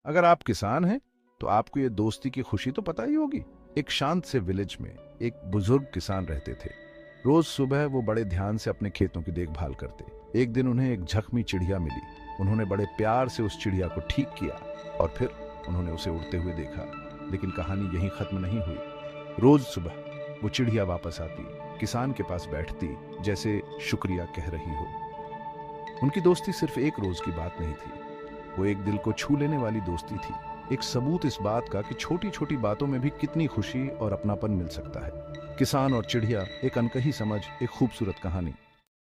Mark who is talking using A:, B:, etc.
A: अगर आप किसान हैं तो आपको ये दोस्ती की खुशी तो पता ही होगी। एक शांत से विलेज में एक बुजुर्ग किसान रहते थे। रोज सुबह वो बड़े ध्यान से अपने खेतों की देखभाल करते। एक दिन उन्हें एक जख्मी चिड़िया मिली। उन्होंने बड़े प्यार से उस चिड़िया को ठीक किया और फिर उन्होंने उसे उड़ते हुए देखा। लेकिन कहानी यहीं खत्म नहीं हुई। रोज सुबह वो चिड़िया वापस आती, किसान के पास बैठती, जैसे शुक्रिया कह रही हो। उनकी दोस्ती सिर्फ एक रोज की बात नहीं थी, वो एक दिल को छू लेने वाली दोस्ती थी। एक सबूत इस बात का कि छोटी छोटी बातों में भी कितनी खुशी और अपनापन मिल सकता है। किसान और चिड़िया, एक अनकही समझ, एक खूबसूरत कहानी।